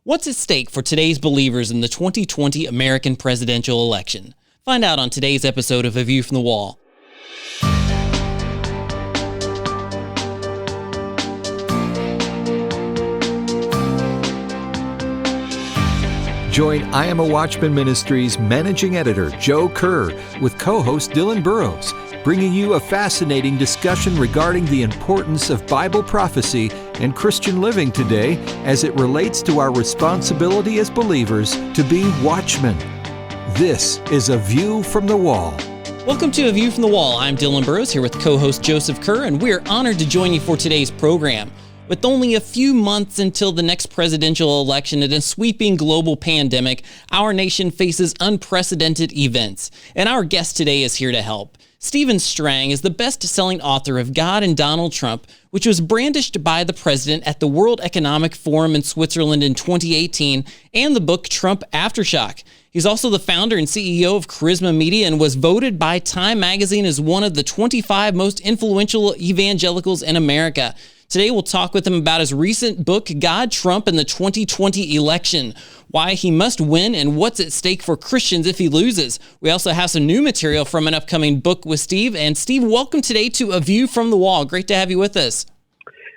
What's at stake for today's believers in the 2020 American presidential election? Find out on today's episode of A View from the Wall. Join I Am a Watchman Ministries Managing Editor Joe Kerr with co-host Dylan Burrows, bringing you a fascinating discussion regarding the importance of Bible prophecy and Christian living today as it relates to our responsibility as believers to be watchmen. This is A View from the Wall. Welcome to A View from the Wall. I'm Dylan Burrows here with co-host Joseph Kerr, and we're honored to join you for today's program. With only a few months until the next presidential election and a sweeping global pandemic, our nation faces unprecedented events. And our guest today is here to help. Steve Strang is the best-selling author of God and Donald Trump, which was brandished by the president at the World Economic Forum in Switzerland in 2018, and the book Trump Aftershock. He's also the founder and CEO of Charisma Media and was voted by Time magazine as one of the 25 most influential evangelicals in America. Today, we'll talk with him about his recent book, God, Trump, and the 2020 election, why he must win, and what's at stake for Christians if he loses. We also have some new material from an upcoming book with Steve. And Steve, welcome today to A View from the Wall. Great to have you with us.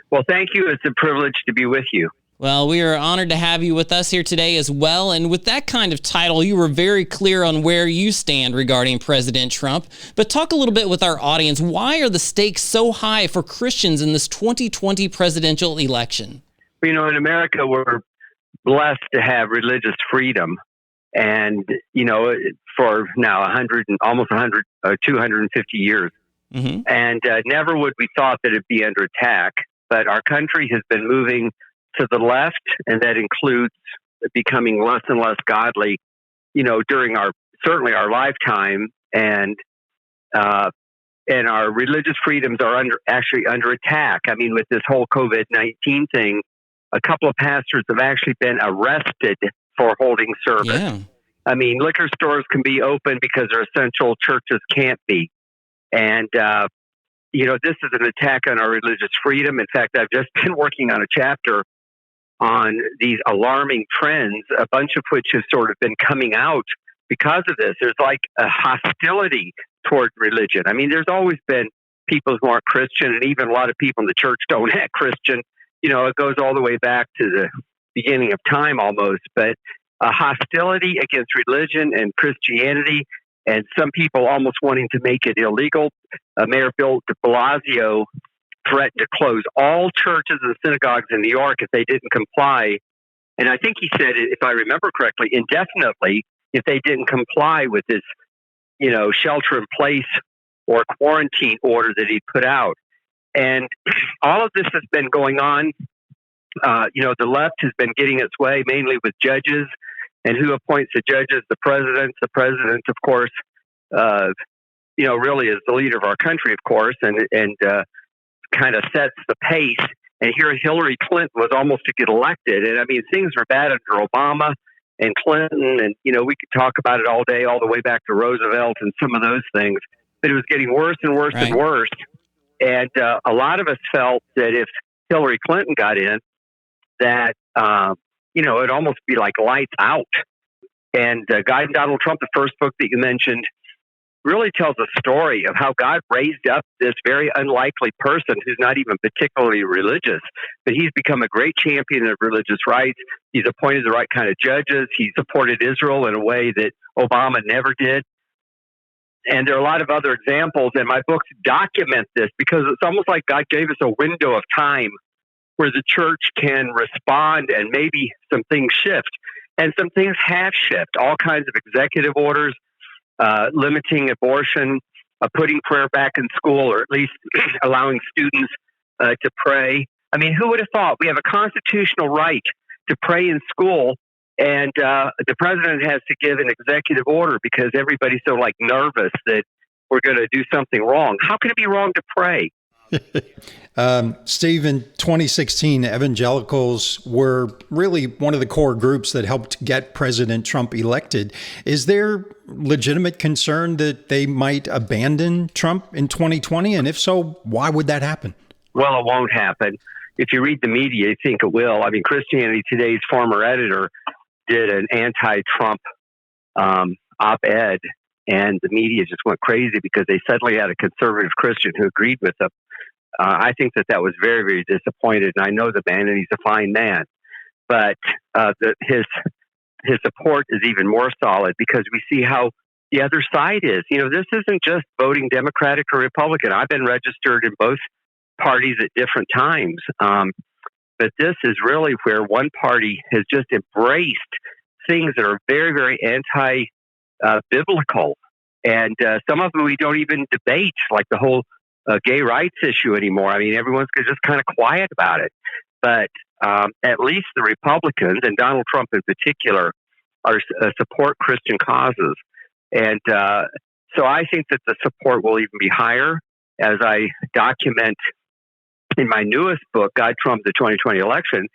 Well, thank you. It's a privilege to be with you. Well, we are honored to have you with us here today as well. And with that kind of title, you were very clear on where you stand regarding President Trump. But talk a little bit with our audience. Why are the stakes so high for Christians in this 2020 presidential election? You know, in America, we're blessed to have religious freedom. And, you know, for now 250 years. Mm-hmm. And never would we thought that it'd be under attack. But our country has been moving to the left, and that includes becoming less and less godly, you know, during certainly our lifetime, and our religious freedoms are actually under attack. I mean, with this whole COVID-19 thing, a couple of pastors have actually been arrested for holding service. Yeah. I mean, liquor stores can be open because they're essential, churches can't be. And, you know, this is an attack on our religious freedom. In fact, I've just been working on a chapter on these alarming trends, a bunch of which have sort of been coming out because of this. There's like a hostility toward religion. I mean, there's always been people who aren't Christian, and even a lot of people in the church don't act Christian. You know, it goes all the way back to the beginning of time almost, but a hostility against religion and Christianity, and some people almost wanting to make it illegal. Mayor Bill de Blasio threatened to close all churches and synagogues in New York if they didn't comply. And I think he said, if I remember correctly, indefinitely, if they didn't comply with this, you know, shelter in place or quarantine order that he put out. And all of this has been going on. You know, the left has been getting its way mainly with judges. And who appoints the judges? The president. The president, of course, you know, really is the leader of our country, of course, and kind of sets the pace. And here Hillary Clinton was almost to get elected. And I mean, things were bad under Obama and Clinton. And, you know, we could talk about it all day, all the way back to Roosevelt and some of those things. But it was getting worse and worse and worse. And a lot of us felt that if Hillary Clinton got in, that, you know, it'd almost be like lights out. And God and Donald Trump, the first book that you mentioned, really tells a story of how God raised up this very unlikely person who's not even particularly religious, but he's become a great champion of religious rights. He's appointed the right kind of judges. He supported Israel in a way that Obama never did. And there are a lot of other examples, and my books document this because it's almost like God gave us a window of time where the church can respond and maybe some things shift. And some things have shifted, all kinds of executive orders, limiting abortion, putting prayer back in school, or at least allowing students to pray. I mean, who would have thought? We have a constitutional right to pray in school, and the president has to give an executive order because everybody's so nervous that we're going to do something wrong. How can it be wrong to pray? Steve, in 2016, evangelicals were really one of the core groups that helped get President Trump elected. Is there legitimate concern that they might abandon Trump in 2020? And if so, why would that happen? Well, it won't happen. if you read the media, you think it will. I mean, Christianity Today's former editor did an anti-Trump op-ed, and the media just went crazy because they suddenly had a conservative Christian who agreed with them. I think that was very, very disappointed, and I know the man, and he's a fine man. But his support is even more solid because we see how the other side is. This isn't just voting Democratic or Republican. I've been registered in both parties at different times. But this is really where one party has just embraced things that are very, very anti-biblical. And some of them we don't even debate, like the whole gay rights issue anymore. I mean, everyone's just kind of quiet about it. But at least the Republicans, and Donald Trump in particular, are support Christian causes. And so I think that the support will even be higher, as I document in my newest book, Guide Trump the 2020 Election.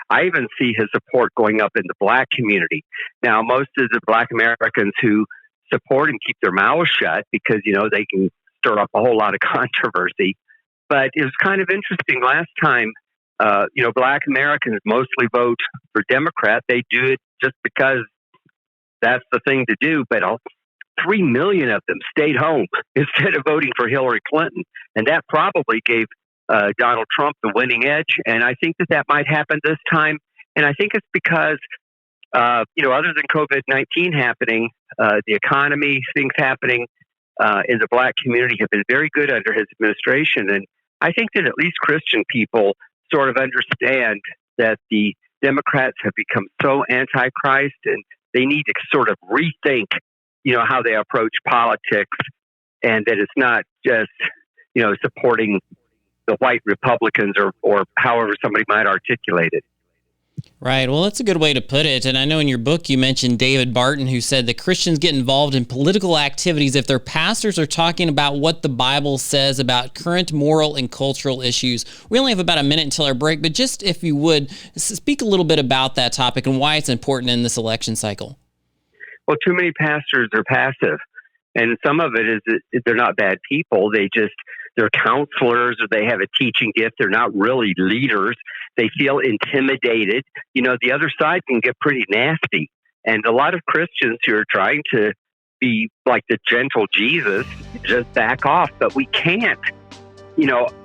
I even see his support going up in the Black community. Now, most of the Black Americans who support him keep their mouths shut because, they can stir up a whole lot of controversy. But it was kind of interesting last time, Black Americans mostly vote for Democrat. They do it just because that's the thing to do. But 3 million of them stayed home instead of voting for Hillary Clinton. And that probably gave Donald Trump the winning edge. And I think that might happen this time. And I think it's because, other than COVID-19 happening, the economy, things happening in the Black community have been very good under his administration. And I think that at least Christian people sort of understand that the Democrats have become so anti-Christ, and they need to sort of rethink, how they approach politics, and that it's not just, supporting the white Republicans or however somebody might articulate it. Right. Well, that's a good way to put it. And I know in your book you mentioned David Barton, who said that Christians get involved in political activities if their pastors are talking about what the Bible says about current moral and cultural issues. We only have about a minute until our break, but just if you would, speak a little bit about that topic and why it's important in this election cycle. Well, too many pastors are passive. And some of it is that they're not bad people. They're counselors, or they have a teaching gift. They're not really leaders. They feel intimidated. The other side can get pretty nasty. And a lot of Christians who are trying to be like the gentle Jesus just back off. But we can't.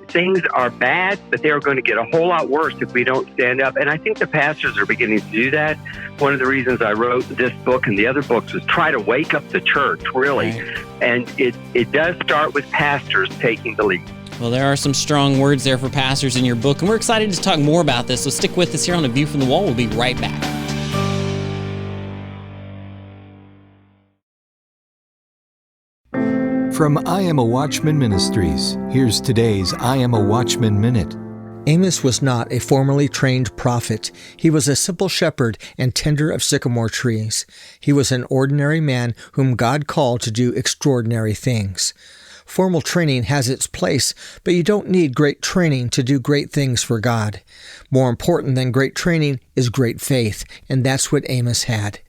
Things are bad, but they're going to get a whole lot worse if we don't stand up. And I think the pastors are beginning to do that. One of the reasons I wrote this book and the other books was try to wake up the church, really. Right. And it does start with pastors taking the lead. Well, there are some strong words there for pastors in your book, and we're excited to talk more about this. So stick with us here on A View from the Wall. We'll be right back. From I Am a Watchman Ministries, here's today's I Am a Watchman Minute. Amos was not a formally trained prophet. He was a simple shepherd and tender of sycamore trees. He was an ordinary man whom God called to do extraordinary things. Formal training has its place, but you don't need great training to do great things for God. More important than great training is great faith, and that's what Amos had.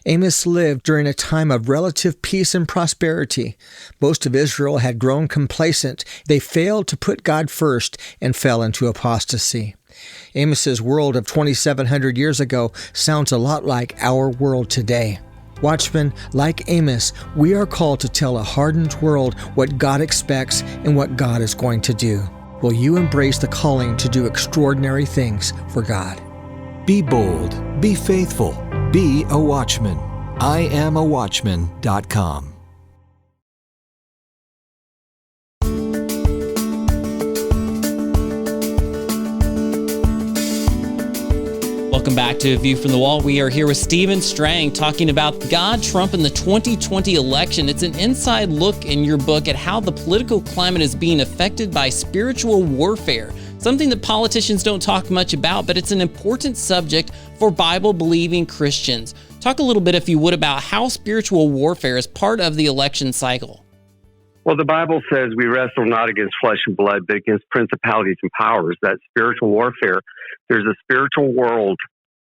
Amos lived during a time of relative peace and prosperity. Most of Israel had grown complacent. They failed to put God first and fell into apostasy. Amos's world of 2,700 years ago sounds a lot like our world today. Watchmen, like Amos, we are called to tell a hardened world what God expects and what God is going to do. Will you embrace the calling to do extraordinary things for God? Be bold, be faithful, be a watchman. IamAWatchman.com. Welcome back to A View from the Wall. We are here with Steve Strang talking about God, Trump, and the 2020 election. It's an inside look in your book at how the political climate is being affected by spiritual warfare, something that politicians don't talk much about, but it's an important subject for Bible-believing Christians. Talk a little bit, if you would, about how spiritual warfare is part of the election cycle. Well, the Bible says we wrestle not against flesh and blood, but against principalities and powers. That's spiritual warfare. There's a spiritual world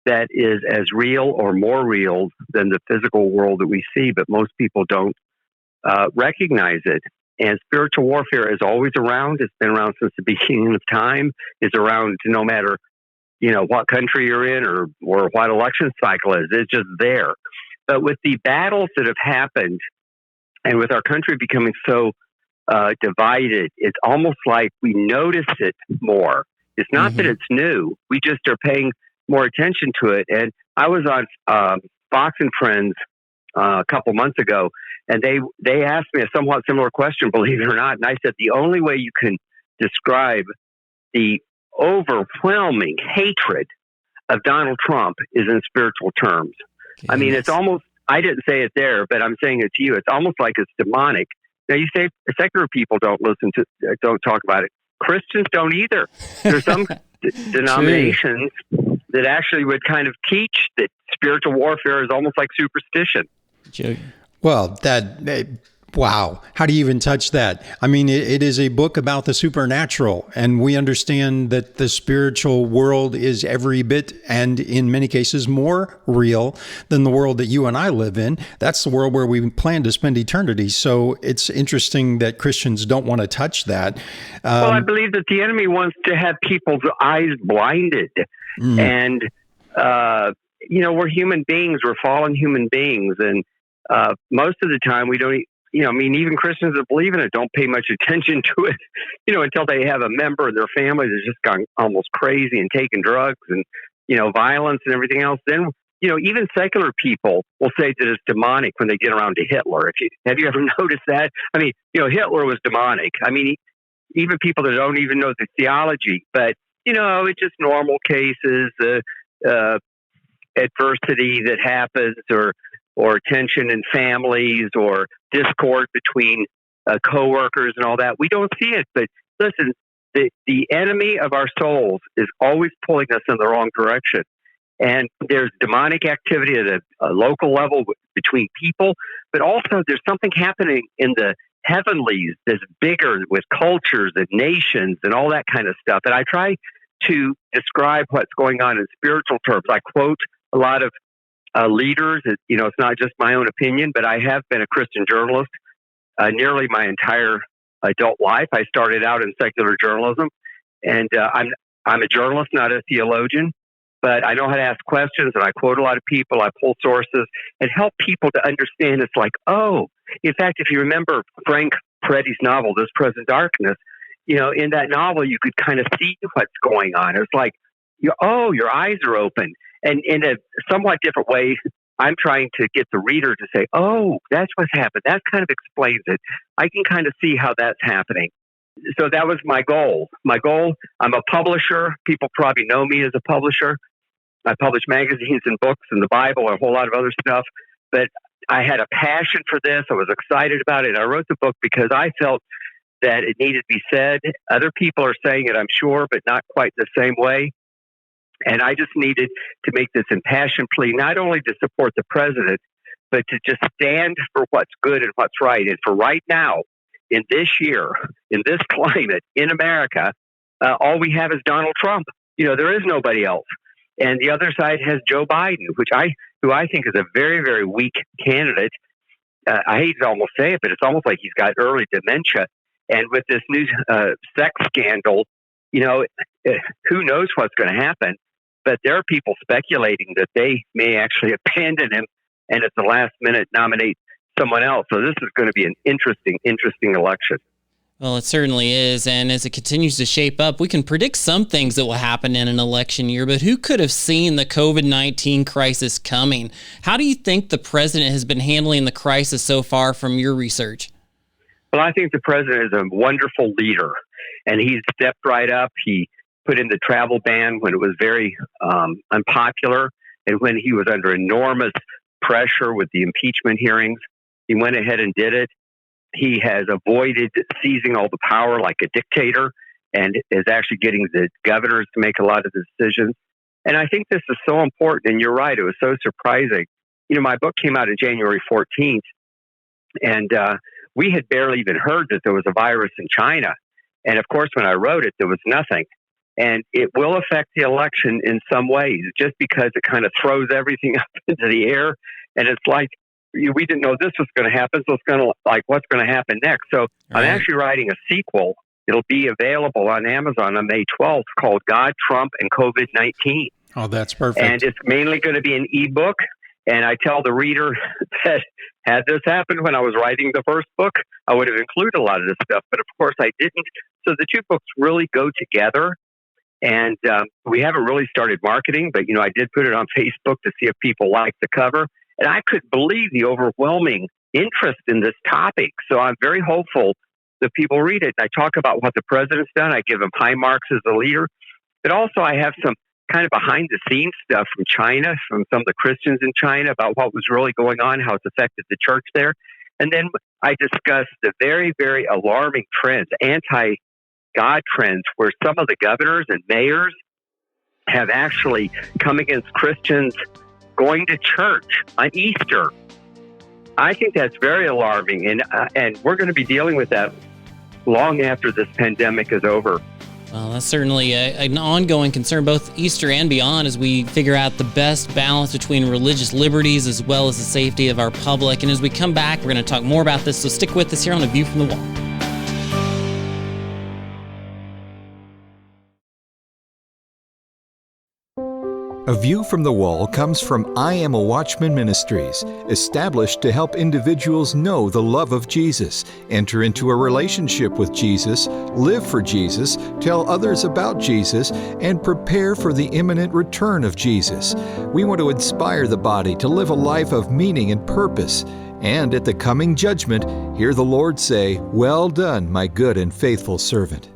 that is as real or more real than the physical world that we see, but most people don't recognize it. And spiritual warfare is always around. It's been around since the beginning of time. It's around no matter, what country you're in or what election cycle is. It's just there. But with the battles that have happened and with our country becoming so divided, it's almost like we notice it more. It's not that it's new. We just are paying more attention to it. And I was on Fox and Friends a couple months ago, and they asked me a somewhat similar question, believe it or not. And I said, the only way you can describe the overwhelming hatred of Donald Trump is in spiritual terms. Goodness. I mean, it's almost, I didn't say it there, but I'm saying it to you. It's almost like it's demonic. Now, you say secular people don't don't talk about it. Christians don't either. There's some denominations that actually would kind of teach that spiritual warfare is almost like superstition. Well, wow. How do you even touch that? I mean, it is a book about the supernatural, and we understand that the spiritual world is every bit, and in many cases, more real than the world that you and I live in. That's the world where we plan to spend eternity. So it's interesting that Christians don't want to touch that. Well, I believe that the enemy wants to have people's eyes blinded. And, we're human beings. We're fallen human beings. And most of the time we don't, even Christians that believe in it don't pay much attention to it, until they have a member of their family that's just gone almost crazy and taking drugs and, violence and everything else. Then, even secular people will say that it's demonic when they get around to Hitler. Have you ever noticed that? I mean, Hitler was demonic. I mean, even people that don't even know the theology, but, it's just normal cases, adversity that happens or tension in families or discord between coworkers and all that. We don't see it. But listen, the enemy of our souls is always pulling us in the wrong direction. And there's demonic activity at a local level between people, but also there's something happening in the heavenlies that's bigger with cultures and nations and all that kind of stuff. And I try to describe what's going on in spiritual terms. I quote a lot of leaders. It's not just my own opinion, but I have been a Christian journalist nearly my entire adult life. I started out in secular journalism, and I'm a journalist, not a theologian, but I know how to ask questions, and I quote a lot of people. I pull sources and help people to understand. It's like, in fact, if you remember Frank Peretti's novel, This Present Darkness, in that novel, you could kind of see what's going on. It's like, your eyes are open. And in a somewhat different way, I'm trying to get the reader to say, that's what's happened. That kind of explains it. I can kind of see how that's happening. So that was my goal. I'm a publisher. People probably know me as a publisher. I publish magazines and books and the Bible and a whole lot of other stuff. But I had a passion for this. I was excited about it. I wrote the book because I felt that it needed to be said. Other people are saying it, I'm sure, but not quite the same way. And I just needed to make this impassioned plea, not only to support the president, but to just stand for what's good and what's right. And for right now, in this year, in this climate, in America, all we have is Donald Trump. There is nobody else. And the other side has Joe Biden, who I think is a very, very weak candidate. I hate to almost say it, but it's almost like he's got early dementia. And with this new sex scandal, who knows what's going to happen? But there are people speculating that they may actually abandon him and at the last minute nominate someone else. So this is going to be an interesting election. Well, it certainly is. And as it continues to shape up, we can predict some things that will happen in an election year, but who could have seen the COVID-19 crisis coming? How do you think the president has been handling the crisis so far from your research? Well, I think the president is a wonderful leader, and he's stepped right up. He put in the travel ban when it was very unpopular and when he was under enormous pressure with the impeachment hearings. He went ahead and did it. He has avoided seizing all the power like a dictator and is actually getting the governors to make a lot of the decisions. And I think this is so important. And you're right, it was so surprising. My book came out on January 14th, and we had barely even heard that there was a virus in China. And of course, when I wrote it, there was nothing. And it will affect the election in some ways, just because it kind of throws everything up into the air. And it's like, we didn't know this was going to happen, so it's going to like what's going to happen next. So I'm actually writing a sequel. It'll be available on Amazon on May 12th called God, Trump, and COVID-19. Oh, that's perfect. And it's mainly going to be an ebook. And I tell the reader that had this happened when I was writing the first book, I would have included a lot of this stuff. But of course, I didn't. So the two books really go together. And we haven't really started marketing, but, I did put it on Facebook to see if people like the cover. And I couldn't believe the overwhelming interest in this topic. So I'm very hopeful that people read it. I talk about what the president's done. I give him high marks as a leader. But also I have some kind of behind-the-scenes stuff from China, from some of the Christians in China about what was really going on, how it's affected the church there. And then I discuss the very, very alarming trends, anti-God trends, where some of the governors and mayors have actually come against Christians going to church on Easter. I think that's very alarming, and we're going to be dealing with that long after this pandemic is over. Well, that's certainly an ongoing concern, both Easter and beyond, as we figure out the best balance between religious liberties as well as the safety of our public. And as we come back, we're going to talk more about this, so stick with us here on A View from the Wall. A View from the Wall comes from I Am a Watchman Ministries, established to help individuals know the love of Jesus, enter into a relationship with Jesus, live for Jesus, tell others about Jesus, and prepare for the imminent return of Jesus. We want to inspire the body to live a life of meaning and purpose. And at the coming judgment, hear the Lord say, "Well done, my good and faithful servant."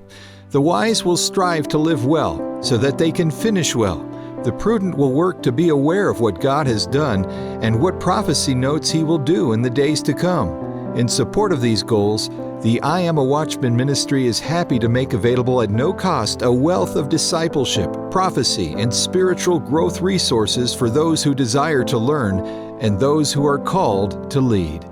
The wise will strive to live well, so that they can finish well. The prudent will work to be aware of what God has done and what prophecy notes He will do in the days to come. In support of these goals, the I Am a Watchman ministry is happy to make available at no cost a wealth of discipleship, prophecy, and spiritual growth resources for those who desire to learn and those who are called to lead.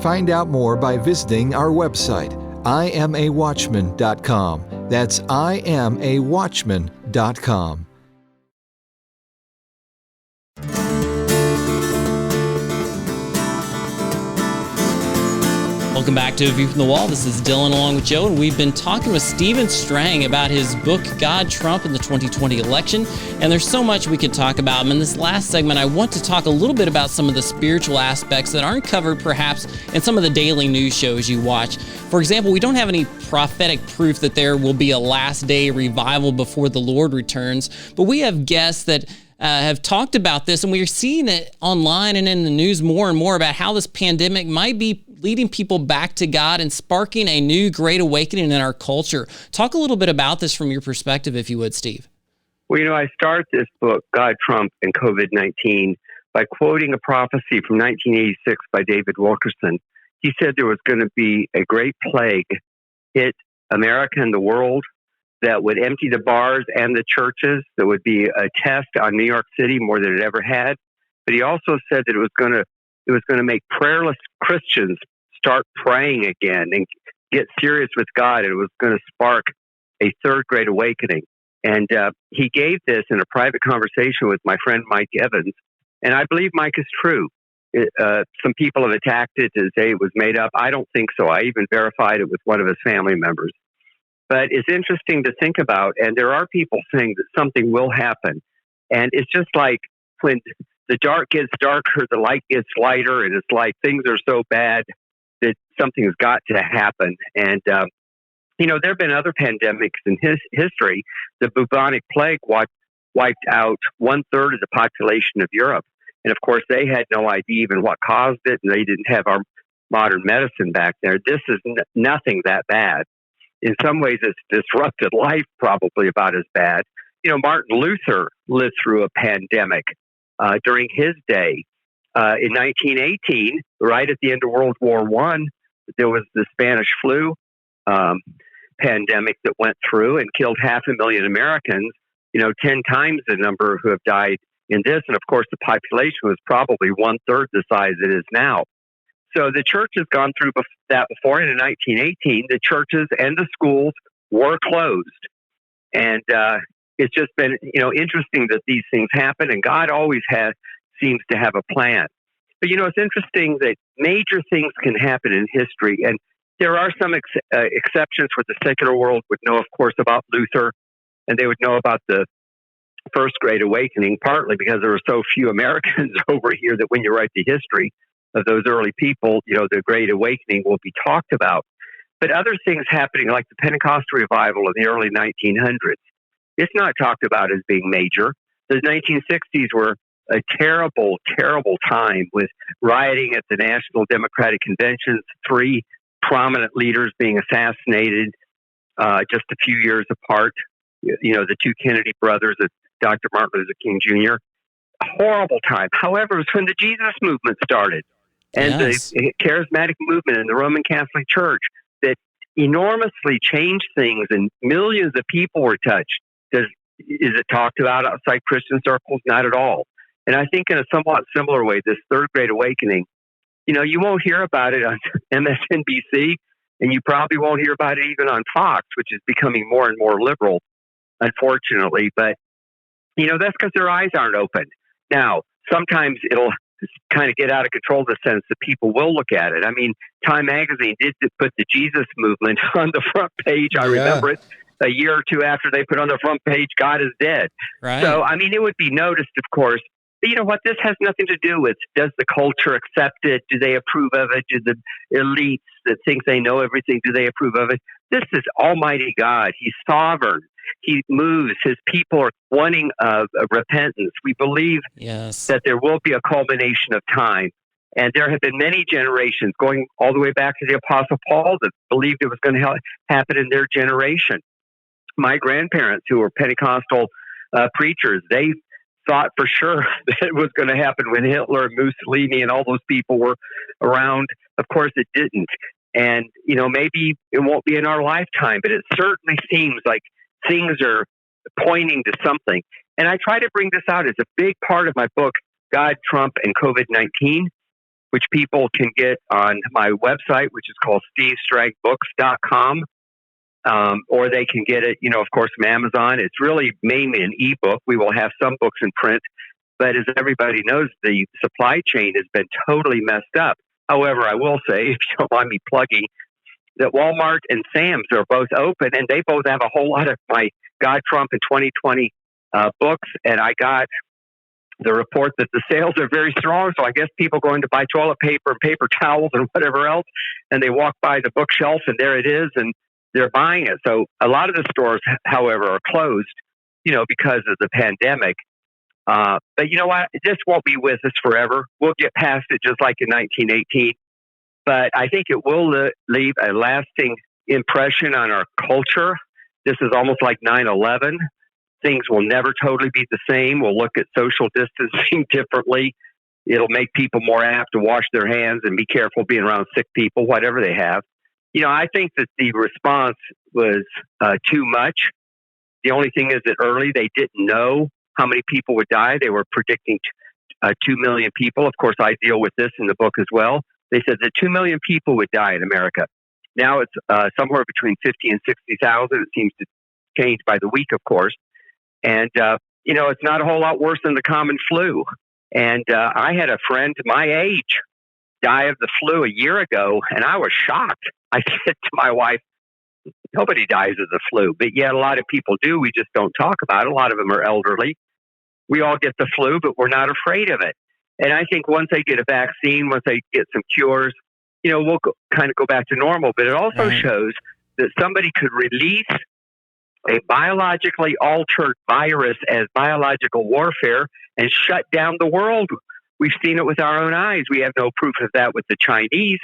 Find out more by visiting our website, iamawatchman.com. That's iamawatchman.com. Welcome back to A View from the Wall. This is Dylan along with Joe, and we've been talking with Steve Strang about his book, God, Trump, and the 2020 election. And there's so much we could talk about. And in this last segment, I want to talk a little bit about some of the spiritual aspects that aren't covered perhaps in some of the daily news shows you watch. For example, we don't have any prophetic proof that there will be a last day revival before the Lord returns, but we have guests that have talked about this, and we're seeing it online and in the news more and more about how this pandemic might be leading people back to God and sparking a new great awakening in our culture. Talk a little bit about this from your perspective, if you would, Steve. Well, I start this book, God, Trump, and COVID-19, by quoting a prophecy from 1986 by David Wilkerson. He said there was going to be a great plague hit America and the world that would empty the bars and the churches. That would be a test on New York City more than it ever had. But he also said that it was going to make prayerless Christians start praying again and get serious with God. And it was going to spark a third great awakening. And he gave this in a private conversation with my friend Mike Evans. And I believe Mike is true. Some people have attacked it to say it was made up. I don't think so. I even verified it with one of his family members. But it's interesting to think about. And there are people saying that something will happen. And it's just like when the dark gets darker, the light gets lighter. And it's like things are so bad that something's got to happen. And, there have been other pandemics in history. The bubonic plague wiped out 1/3 of the population of Europe. And of course, they had no idea even what caused it, and they didn't have our modern medicine back there. This is nothing that bad. In some ways, it's disrupted life probably about as bad. Martin Luther lived through a pandemic during his day. In 1918, right at the end of World War I, there was the Spanish flu pandemic that went through and killed 500,000 Americans, 10 times the number who have died in this. And of course, the population was probably 1/3 the size it is now. So the church has gone through that before. And in 1918, the churches and the schools were closed. And it's just been, interesting that these things happen. And God always seems to have a plan. But, it's interesting that major things can happen in history. And there are some exceptions where the secular world would know, of course, about Luther, and they would know about the First Great Awakening, partly because there were so few Americans over here that when you write the history of those early people, the Great Awakening will be talked about. But other things happening, like the Pentecostal revival in the early 1900s, it's not talked about as being major. The 1960s were a terrible, terrible time with rioting at the National Democratic Conventions, 3 prominent leaders being assassinated just a few years apart. The 2 Kennedy brothers, Dr. Martin Luther King Jr. A horrible time. However, it was when the Jesus movement started and the charismatic movement in the Roman Catholic Church that enormously changed things, and millions of people were touched. Is it talked about outside Christian circles? Not at all. And I think in a somewhat similar way, this Third Great Awakening, you won't hear about it on MSNBC, and you probably won't hear about it even on Fox, which is becoming more and more liberal, unfortunately. But, that's because their eyes aren't open. Now, sometimes it'll kind of get out of control in the sense that people will look at it. I mean, Time Magazine did put the Jesus movement on the front page. I remember it. A year or 2 after they put on the front page, God is dead. Right. So, it would be noticed, of course. But you know what? This has nothing to do with, does the culture accept it? Do they approve of it? Do the elites that think they know everything, do they approve of it? This is Almighty God. He's sovereign. He moves. His people are wanting repentance. We believe that there will be a culmination of time. And there have been many generations, going all the way back to the Apostle Paul, that believed it was going to happen in their generation. My grandparents, who were Pentecostal preachers, they thought for sure that it was going to happen when Hitler and Mussolini and all those people were around. Of course, it didn't. And, maybe it won't be in our lifetime, but it certainly seems like things are pointing to something. And I try to bring this out as a big part of my book, God, Trump, and COVID-19, which people can get on my website, which is called SteveStrangBooks.com. Or they can get it, of course, from Amazon. It's really mainly an ebook. We will have some books in print. But as everybody knows, the supply chain has been totally messed up. However, I will say, if you don't mind me plugging, that Walmart and Sam's are both open, and they both have a whole lot of my God, Trump, and 2020 books. And I got the report that the sales are very strong. So I guess people going to buy toilet paper and paper towels and whatever else, and they walk by the bookshelf, and there it is, and they're buying it. So a lot of the stores, however, are closed, because of the pandemic. But you know what? This won't be with us forever. We'll get past it just like in 1918. But I think it will leave a lasting impression on our culture. This is almost like 9/11. Things will never totally be the same. We'll look at social distancing differently. It'll make people more apt to wash their hands and be careful being around sick people, whatever they have. I think that the response was too much. The only thing is that early they didn't know how many people would die. They were predicting 2 million people. Of course, I deal with this in the book as well. They said that 2 million people would die in America. Now it's somewhere between 50 and 60,000. It seems to change by the week, of course. And, it's not a whole lot worse than the common flu. And I had a friend my age die of the flu a year ago, and I was shocked. I said to my wife, nobody dies of the flu, but yet a lot of people do. We just don't talk about it. A lot of them are elderly. We all get the flu, but we're not afraid of it. And I think once they get a vaccine, once they get some cures, we'll kind of go back to normal. But it also shows that somebody could release a biologically altered virus as biological warfare and shut down the world. We've seen it with our own eyes. We have no proof of that with the Chinese.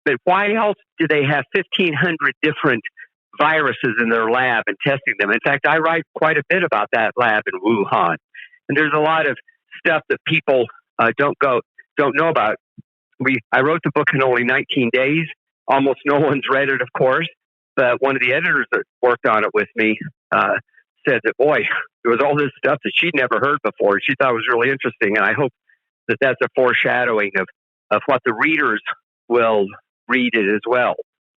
But why else do they have 1,500 different viruses in their lab and testing them? In fact, I write quite a bit about that lab in Wuhan. And there's a lot of stuff that people don't know about. I wrote the book in only 19 days. Almost no one's read it, of course. But one of the editors that worked on it with me said that, boy, there was all this stuff that she'd never heard before. She thought it was really interesting. And I hope that that's a foreshadowing of what the readers will read it as well.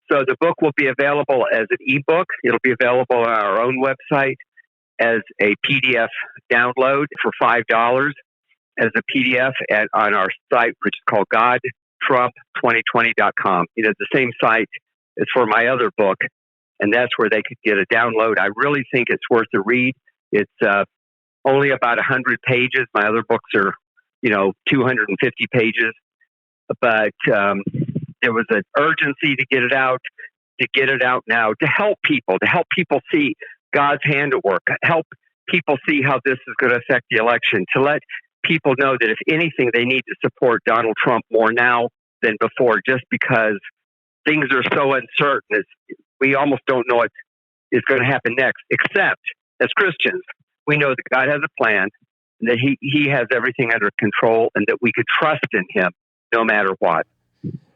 So the book will be available as an ebook. It'll be available on our own website as a PDF download for $5. as a PDF on our site, which is called GodTrump2020.com. It is the same site as for my other book, and that's where they could get a download. I really think it's worth a read. It's only about 100 pages. My other books are, 250 pages. But there was an urgency to get it out now, to help people see God's hand at work, help people see how this is going to affect the election, to let people know that if anything, they need to support Donald Trump more now than before, just because things are so uncertain. We almost don't know what is going to happen next, except as Christians, we know that God has a plan, and that he has everything under control, and that we could trust in him no matter what.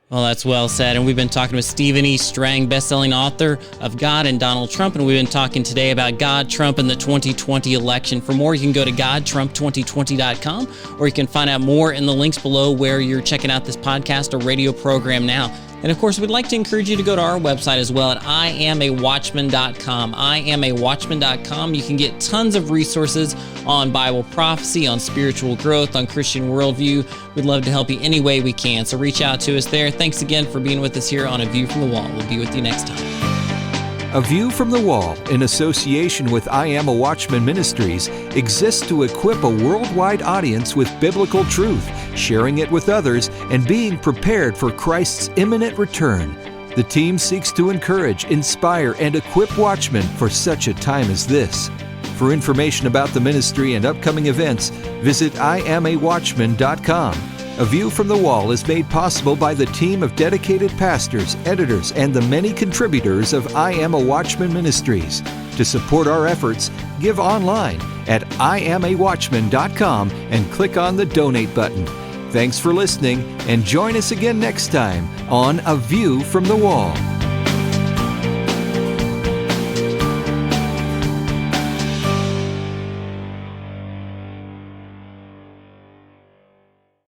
Well, that's well said. And we've been talking with Stephen E. Strang, best-selling author of God and Donald Trump, and we've been talking today about God, Trump, and the 2020 election. For more, you can go to GodTrump2020.com, or you can find out more in the links below where you're checking out this podcast or radio program now. And of course, we'd like to encourage you to go to our website as well at IamAWatchman.com. IamAWatchman.com. You can get tons of resources on Bible prophecy, on spiritual growth, on Christian worldview. We'd love to help you any way we can. So reach out to us there. Thanks again for being with us here on A View from the Wall. We'll be with you next time. A View from the Wall, in association with I Am a Watchman Ministries, exists to equip a worldwide audience with biblical truth, sharing it with others, and being prepared for Christ's imminent return. The team seeks to encourage, inspire, and equip watchmen for such a time as this. For information about the ministry and upcoming events, visit IamAWatchman.com. A View from the Wall is made possible by the team of dedicated pastors, editors, and the many contributors of I Am a Watchman Ministries. To support our efforts, give online at IamAWatchman.com and click on the Donate button. Thanks for listening, and join us again next time on A View from the Wall.